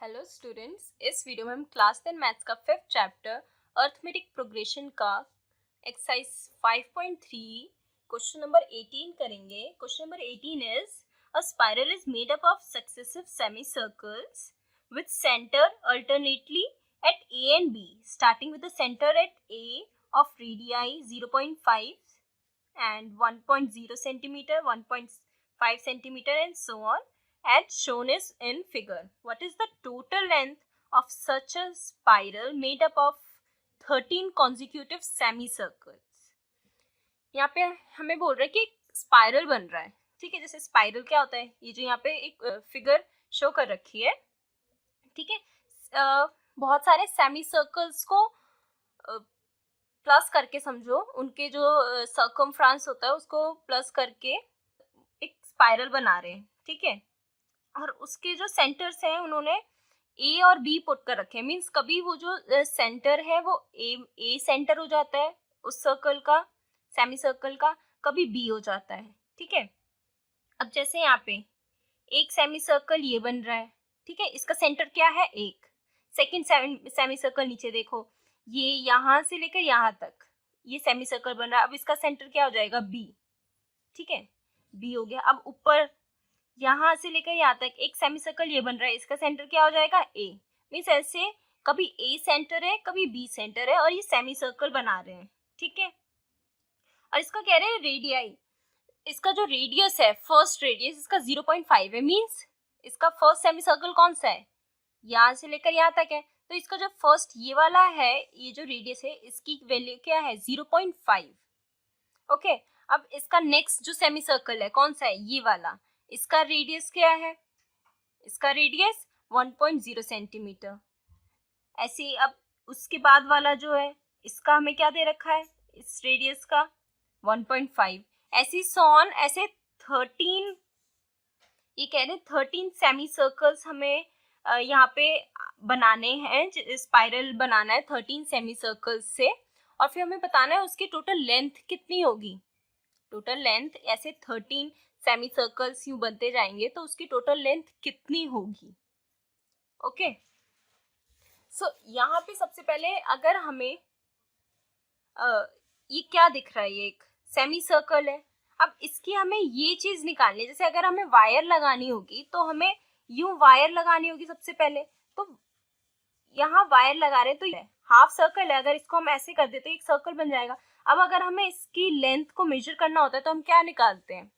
Hello students, इस video में हम क्लास 10 मैथ्स का 5th चैप्टर अर्थमेटिक प्रोग्रेशन का एक्सरसाइज 5.3 क्वेश्चन नंबर 18 करेंगे। Question number 18 is a spiral is made up of successive semicircles with centre alternately at A and B, starting with the center at A of radii 0.5 and 1.0 centimeter, 1.5 centimeter and so on, as shown is in figure. What is the total length of such a spiral made up of 13 consecutive semicircles? यहाँ पे हमें बोल रहा है कि spiral बन रहा है। ठीक है, जैसे स्पाइरल क्या होता है, ये जो यहाँ पे एक फिगर शो कर रखी है। ठीक है, बहुत सारे सेमी सर्कल्स को प्लस करके समझो, उनके जो सर्कमफ्रेंस होता है उसको प्लस करके एक स्पाइरल बना रहे हैं। ठीक है, और उसके जो सेंटर्स हैं उन्होंने ए और बी पुट कर रखे हैं। मीन्स कभी वो जो सेंटर है वो ए सेंटर हो जाता है उस सर्कल का, सेमी सर्कल का, कभी बी हो जाता है। ठीक है, अब जैसे यहाँ पे एक सेमी सर्कल ये बन रहा है। ठीक है, इसका सेंटर क्या है, एक। सेकंड सेमी सर्कल नीचे देखो, ये यहाँ से लेकर यहाँ तक ये सेमी सर्कल बन रहा है। अब इसका सेंटर क्या हो जाएगा, बी। ठीक है, बी हो गया। अब ऊपर यहाँ से लेकर यहाँ तक एक सेमी सर्कल ये बन रहा है, इसका सेंटर क्या हो जाएगा, ए। मीन्स ऐसे कभी ए सेंटर है कभी बी सेंटर है और ये सेमी सर्कल बना रहे हैं। ठीक है, और इसका कह रहे हैं रेडियाई, इसका जो रेडियस है, फर्स्ट रेडियस इसका 0.5 है। मीन्स इसका फर्स्ट सेमी सर्कल कौन सा है, यहाँ से लेकर यहाँ तक है। तो इसका जो फर्स्ट ये वाला है, ये जो रेडियस है इसकी वैल्यू क्या है, 0.5। ओके, अब इसका नेक्स्ट जो सेमी सर्कल है कौन सा है, ये वाला, इसका रेडियस क्या है, इसका रेडियस 1.0 सेंटीमीटर। ऐसे अब उसके बाद वाला जो है इसका हमें क्या दे रखा है, इस रेडियस का 1.5। ऐसे सॉन ऐसे 13, ये कह रहे 13 सेमी सर्कल्स हमें यहाँ पे बनाने हैं, स्पाइरल बनाना है 13 सेमी सर्कल्स से। और फिर हमें बताना है उसकी टोटल लेंथ कितनी होगी। टोटल लेंथ ऐसे 13 सेमी सर्कल्स यूं बनते जाएंगे तो उसकी टोटल लेंथ कितनी होगी। ओके, सो यहाँ पे सबसे पहले अगर हमें ये क्या दिख रहा है, ये एक सेमी सर्कल है। अब इसकी हमें ये चीज निकालनी है। जैसे अगर हमें वायर लगानी होगी तो हमें यूं वायर लगानी होगी सबसे पहले। तो यहाँ वायर लगा रहे तो हाफ सर्कल है, अगर इसको हम ऐसे कर दे तो एक सर्कल बन जाएगा। अब अगर हमें इसकी लेंथ को मेजर करना होता है तो हम क्या निकालते हैं,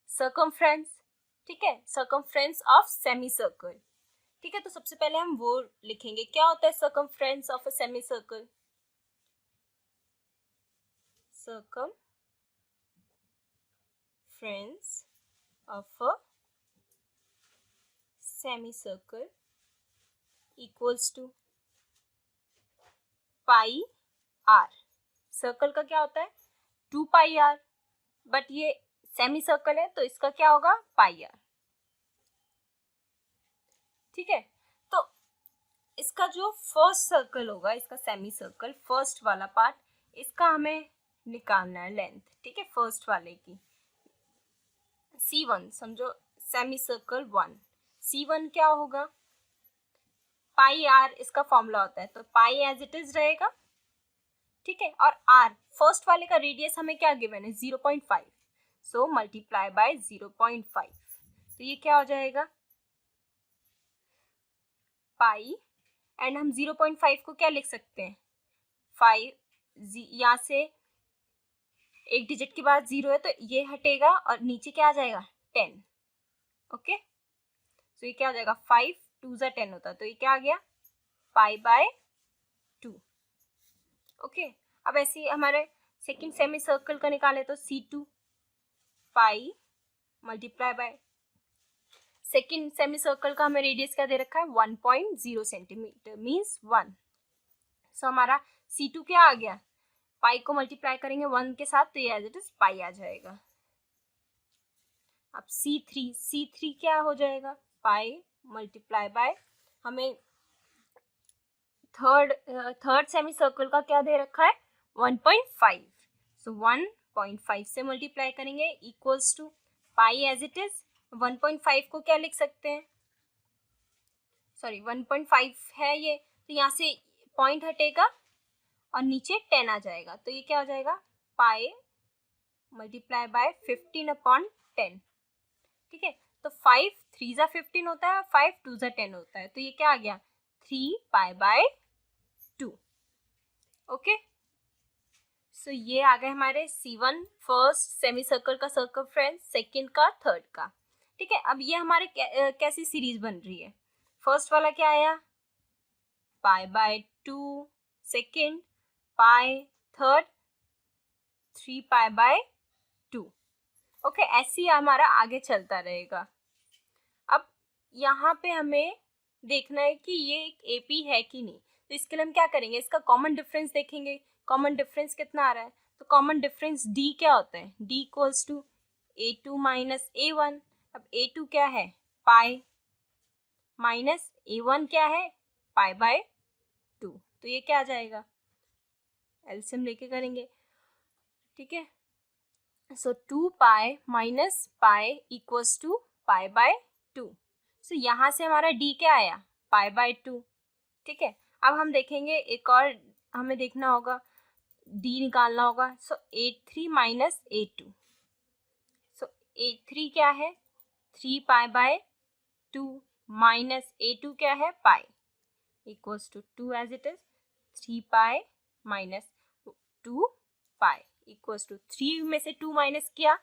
सर्कमफ्रेंस। ठीक है, सर्कमफ्रेंस ऑफ सेमी सर्कल। ठीक है, तो सबसे पहले हम वो लिखेंगे, क्या होता है circumference of a semicircle. circumference of a semicircle equals to pi r. Circle का क्या होता है 2 पाई आर, बट ये सेमी सर्कल है तो इसका क्या होगा, पाई आर। ठीक है, तो इसका जो फर्स्ट सर्कल होगा, इसका सेमी सर्कल फर्स्ट वाला पार्ट, इसका हमें निकालना है लेंथ। ठीक है, फर्स्ट वाले की C1 समझो, सेमी सर्कल 1, C1 क्या होगा, पाई आर इसका फॉर्मूला होता है, तो पाई एज इट इज रहेगा। ठीक है, और आर फर्स्ट वाले का रेडियस हमें क्या गिवन है, 0.5, सो मल्टीप्लाई बाय 0.5, तो ये क्या हो जाएगा, पाई। एंड हम 0.5 को क्या लिख सकते हैं, 5, यहाँ से एक डिजिट के बाद 0 है तो ये हटेगा और नीचे क्या आ जाएगा, 10। ओके, तो ये क्या हो जाएगा, 5 2 ज़ा 10 होता है, तो ये क्या आ गया, पाई बाय 2। ओके, अब ऐसे ही हमारे सेकंड सेमी सर्कल का निकाले तो C2 pi multiply by, second semi circle का हमें रेडियस क्या दे रखा है, 1.0 सेंटीमीटर मीन्स 1। सो हमारा C2 क्या आ गया, पाई को मल्टीप्लाई करेंगे 1 के साथ तो ये एज इट इज पाई आ जाएगा। अब C3 क्या हो जाएगा, पाई मल्टीप्लाई बाय, हमें थर्ड सेमी सर्कल का क्या दे रखा है, 1.5, सो 1.5 से मल्टीप्लाई करेंगे equals to pi as it is. 1.5 को क्या लिख सकते हैं, सॉरी 1.5 है ये, तो यहाँ से पॉइंट हटेगा और नीचे 10 आ जाएगा, तो ये क्या हो जाएगा पाई मल्टीप्लाई बाय 15/10। ठीक है, तो 5 3 जा 15 होता है, 5 2 जा 10 होता है, तो ये क्या आ गया 3π/2। ओके, सो ये आ गए हमारे C1 फर्स्ट सेमी सर्कल का सर्कमफ्रेंस, सेकंड का, थर्ड का। ठीक है, अब ये हमारे कैसी सीरीज बन रही है, फर्स्ट वाला क्या आया π/2, सेकंड पाई, थर्ड 3π/2। ओके, ऐसे ही हमारा आगे चलता रहेगा। अब यहाँ पे हमें देखना है कि ये एक एपी है कि नहीं, तो इसके लिए हम क्या करेंगे, इसका कॉमन डिफरेंस देखेंगे। कॉमन डिफरेंस कितना आ रहा है, तो कॉमन डिफरेंस डी क्या होता है, D equals to A2 minus A1। अब A2 क्या है पाई, माइनस A1 क्या है π/2, तो ये क्या आ जाएगा, एलसीएम लेके करेंगे। ठीक है, सो 2π माइनस पाई इक्वल्स टू π/2। सो यहाँ से हमारा d क्या आया π/2। ठीक है, अब हम देखेंगे एक और हमें देखना होगा, d निकालना होगा। सो A3 माइनस A2, सो A3 क्या है 3π/2 माइनस A2 क्या है pi equals to 2 as it is 3π minus 2π equals to 3 में से 2 माइनस किया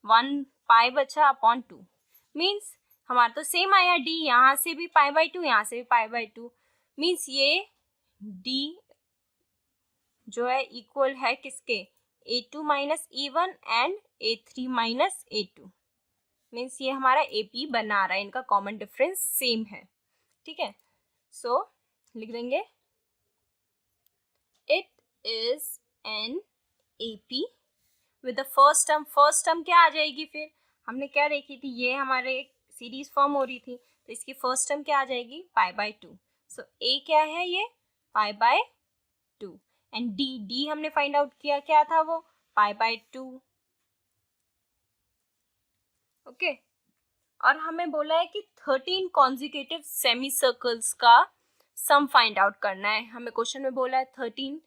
1π बचा अपॉन 2, मीन्स हमारा तो सेम आया d, यहाँ से भी π/2 यहाँ से भी π/2, मीन्स ये d जो है इक्वल है किसके A2 minus A1 and A3 minus A2, means ये हमारा AP बना रहा है, इनका कॉमन डिफरेंस सेम है। ठीक है, सो लिख देंगे it is an AP with the first term. First term क्या आ जाएगी, फिर हमने क्या देखी थी, ये हमारे सीरीज फॉर्म हो रही थी, तो इसकी फर्स्ट टर्म क्या आ जाएगी π/2। सो A क्या है ये π/2 एंड D हमने फाइंड आउट किया क्या था वो π/2। ओके, और हमें बोला है कि 13 कॉन्जिक्यूटिव सेमी सर्कल्स का सम फाइंड आउट करना है। हमें क्वेश्चन में बोला है 13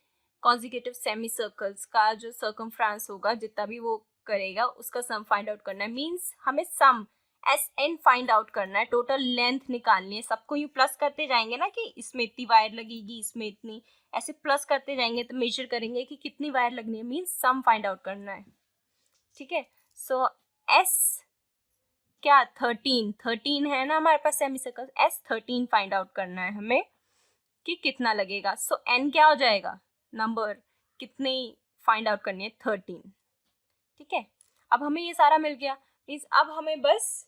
कॉन्जिक्यूटिव सेमी सर्कल्स का जो सर्कमफ्रेंस होगा जितना भी वो करेगा उसका सम फाइंड आउट करना है, मींस हमें सम SN फाइंड आउट करना है, टोटल लेंथ निकालनी है। सबको यूँ प्लस करते जाएंगे ना कि इसमें इतनी वायर लगेगी, इसमें इतनी, ऐसे प्लस करते जाएंगे तो मेजर करेंगे कि कितनी वायर लगनी है, मीन्स सम फाइंड आउट करना है। ठीक है, सो S क्या 13 है ना हमारे पास semi circle, S13 find out करना है हमें कि कितना लगेगा। सो N क्या हो जाएगा, नंबर कितनी फाइंड आउट करनी है 13। ठीक है, अब हमें ये सारा मिल गया, मीन्स अब हमें बस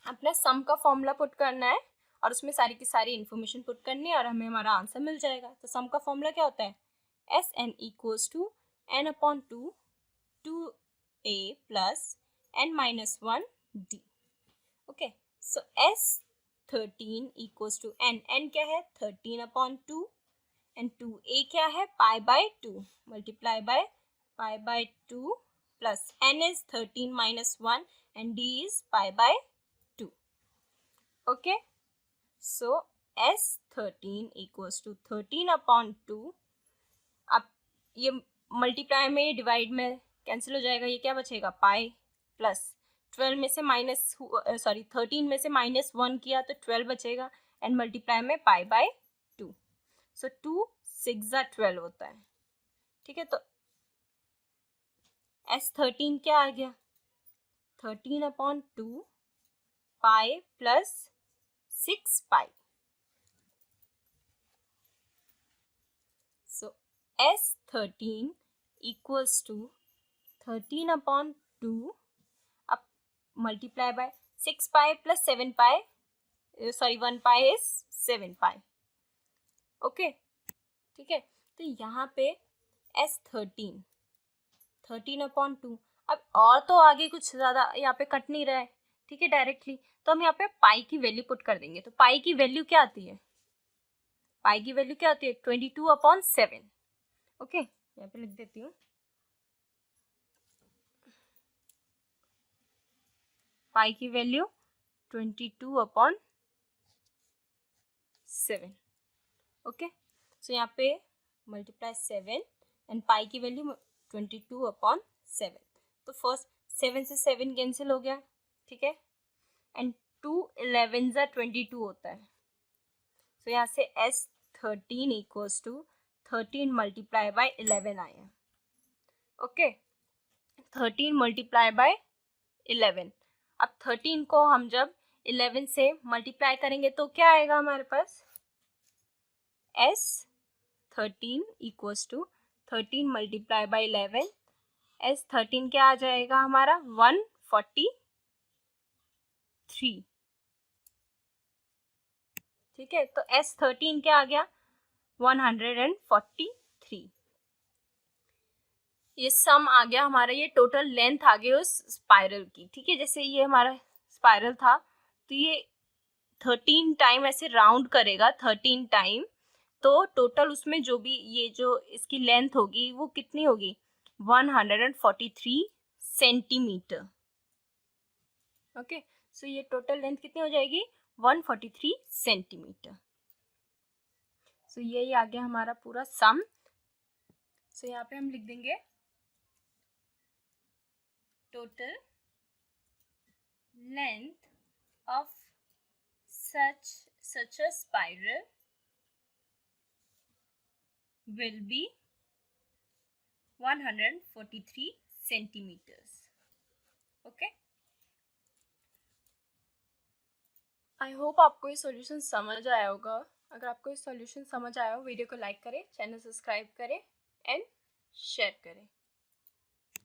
अपना सम का फॉर्मूला पुट करना है और उसमें सारी की सारी इन्फॉर्मेशन पुट करनी है और हमें हमारा आंसर मिल जाएगा। तो सम का फॉर्मूला क्या होता है, SN equals to N/2 2A plus N-1 D। Okay, so S13 equals to N क्या है 13/2 एंड 2A क्या है π/2 multiply by π/2 plus N is 13 minus 1 and D is π/2। Okay, so S13 equals to 13/2, अब ये multiply में divide में cancel हो जाएगा, ये क्या बचेगा पाई प्लस 12 में से माइनस 13 में से -1 किया तो 12 बचेगा एंड मल्टीप्लाई में π/2, सो 2 6 12 होता है। ठीक है, तो S13 क्या आ गया 13/2 pi plus 6π। So S13 equals to 13/2 अब multiply by 6π plus 7π, sorry 1π is 7π। Okay, ठीक है, तो यहाँ पे S13 13/2, अब और तो आगे कुछ ज़्यादा यहाँ पे कट नहीं रहा है। ठीक है, डायरेक्टली तो हम यहाँ पे पाई की वैल्यू पुट कर देंगे, तो पाई की वैल्यू क्या आती है, पाई की वैल्यू क्या आती है 22/7। ओके, यहाँ पे लिख देती हूँ, पाई की वैल्यू 22/7 7. ओके, सो यहाँ पे मल्टीप्लाई 7 एंड पाई की वैल्यू 22/7. तो फर्स्ट 7 से 7 कैंसिल हो गया, ठीक है, एंड 2 11 22 होता है. सो यहाँ से S13 equals to 13 multiply by 11 आया. Okay, 13 multiply by 11. अब 13 को हम जब 11 से मल्टीप्लाई करेंगे तो क्या आएगा हमारे पास, S13 equals to 13 multiply by 11. S13 क्या आ जाएगा हमारा 143. ठीक है, तो S13 क्या आ गया 143. ये सम आ गया हमारा, ये टोटल लेंथ आ गई उस स्पाइरल की. ठीक है, जैसे ये हमारा स्पाइरल था तो ये 13 टाइम ऐसे राउंड करेगा 13 टाइम, तो टोटल उसमें जो भी ये जो इसकी लेंथ होगी वो कितनी होगी 143 सेंटीमीटर. ओके, सो ये टोटल लेंथ कितनी हो जाएगी 143 सेंटीमीटर. सो यही आ गया हमारा पूरा सम. सो यहाँ पे हम लिख देंगे total length of such a spiral will be 143 centimeters. Okay, I hope आपको ये सॉल्यूशन समझ आया होगा. अगर आपको ये सॉल्यूशन समझ आया हो, वीडियो को लाइक करें, चैनल सब्सक्राइब करें एंड शेयर करें.